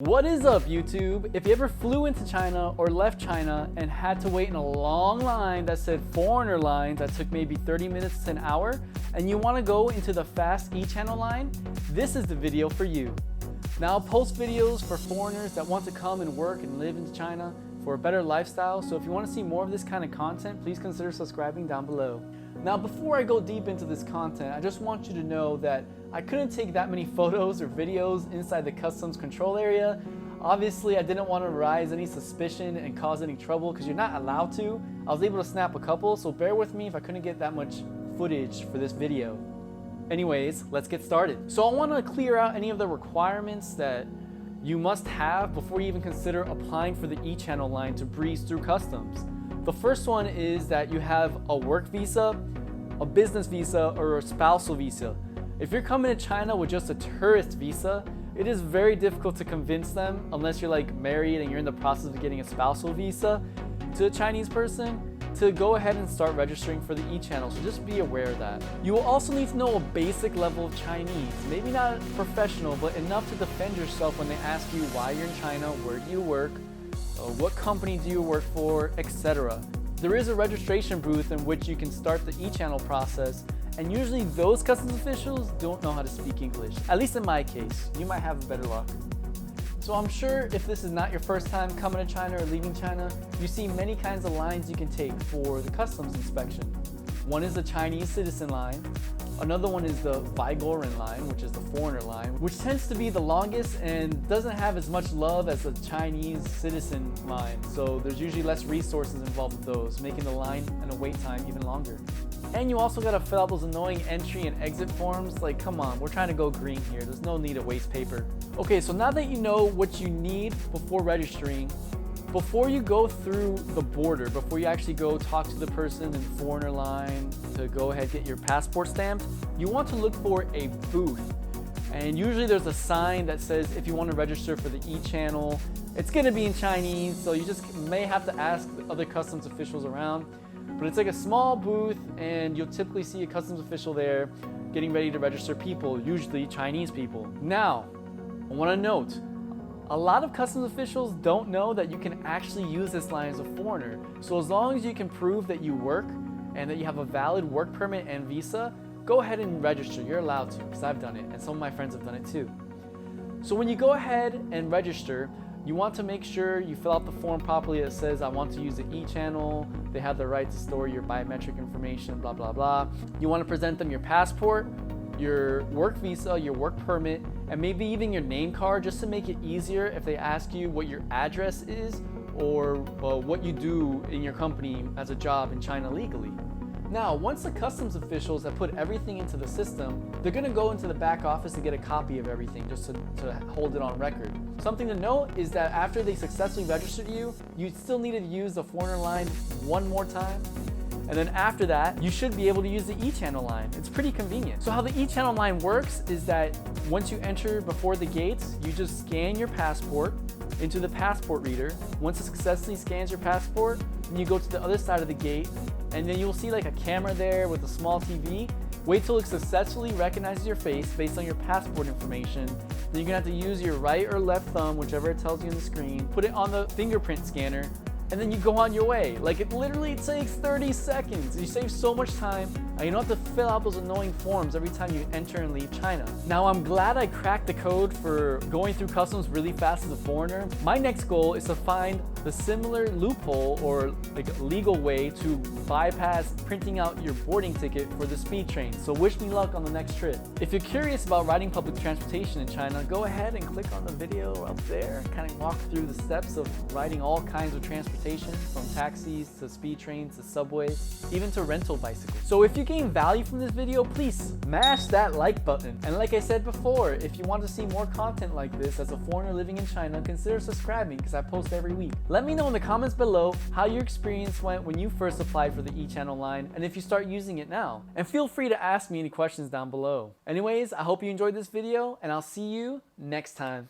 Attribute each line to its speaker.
Speaker 1: What is up, YouTube? If you ever flew into China or left China and had to wait in a long line that said foreigner line that took maybe 30 minutes to an hour, and you want to go into the fast eChannel line, this is the video for you. Now, I'll post videos for foreigners that want to come and work and live in China for a better lifestyle, so if you want to see more of this kind of content, please consider subscribing down below. Now, before I go deep into this content, I just want you to know that I couldn't take that many photos or videos inside the customs control area. Obviously, I didn't want to arouse any suspicion and cause any trouble because you're not allowed to. I was able to snap a couple, so bear with me if I couldn't get that much footage for this video. Anyways, let's get started. So I want to clear out any of the requirements that you must have before you even consider applying for the eChannel line to breeze through customs. The first one is that you have a work visa, a business visa, or a spousal visa. If you're coming to China with just a tourist visa, it is very difficult to convince them, unless you're like married and you're in the process of getting a spousal visa to a Chinese person, to go ahead and start registering for the eChannel. So just be aware of that. You will also need to know a basic level of Chinese, maybe not professional, but enough to defend yourself when they ask you why you're in China, where do you work, what company do you work for, etc. There is a registration booth in which you can start the eChannel process, and usually those customs officials don't know how to speak English. At least in my case, you might have better luck. So I'm sure if this is not your first time coming to China or leaving China, you see many kinds of lines you can take for the customs inspection. One is the Chinese citizen line. Another one is the Vigoran line, which is the foreigner line, which tends to be the longest and doesn't have as much love as the Chinese citizen line. So there's usually less resources involved with those, making the line and the wait time even longer. And you also gotta fill out those annoying entry and exit forms. Like, come on, we're trying to go green here. There's no need to waste paper. Okay, so now that you know what you need before registering, before you go through the border, before you actually go talk to the person in foreigner line to go ahead and get your passport stamped, you want to look for a booth. And usually there's a sign that says if you want to register for the eChannel, it's gonna be in Chinese, so you just may have to ask the other customs officials around. But it's like a small booth, and you'll typically see a customs official there getting ready to register people, usually Chinese people. Now, I want to note, a lot of customs officials don't know that you can actually use this line as a foreigner. So as long as you can prove that you work and that you have a valid work permit and visa, go ahead and register. You're allowed to, because I've done it, and some of my friends have done it too. So when you go ahead and register, you want to make sure you fill out the form properly that says, I want to use the eChannel. They have the right to store your biometric information, blah, blah, blah. You want to present them your passport, your work visa, your work permit, and maybe even your name card, just to make it easier if they ask you what your address is or what you do in your company as a job in China legally. Now, once the customs officials have put everything into the system, they're gonna go into the back office to get a copy of everything just to hold it on record. Something to note is that after they successfully registered you, you still need to use the foreigner line one more time. And then after that, you should be able to use the eChannel line. It's pretty convenient. So how the eChannel line works is that once you enter before the gates, you just scan your passport into the passport reader. Once it successfully scans your passport, then you go to the other side of the gate, and then you'll see like a camera there with a small TV. Wait till it successfully recognizes your face based on your passport information. Then you're gonna have to use your right or left thumb, whichever it tells you on the screen, put it on the fingerprint scanner, and then you go on your way. Like, it literally takes 30 seconds. You save so much time, and you don't have to fill out those annoying forms every time you enter and leave China. Now, I'm glad I cracked the code for going through customs really fast as a foreigner. My next goal is to find the similar loophole or like legal way to bypass printing out your boarding ticket for the speed train. So wish me luck on the next trip. If you're curious about riding public transportation in China, go ahead and click on the video up there, kind of walk through the steps of riding all kinds of transportation, from taxis to speed trains to subways, even to rental bicycles. So if you gain value from this video, please smash that like button. And like I said before, if you want to see more content like this as a foreigner living in China, consider subscribing because I post every week. Let me know in the comments below how your experience went when you first applied for the eChannel line and if you start using it now. And feel free to ask me any questions down below. Anyways, I hope you enjoyed this video, and I'll see you next time.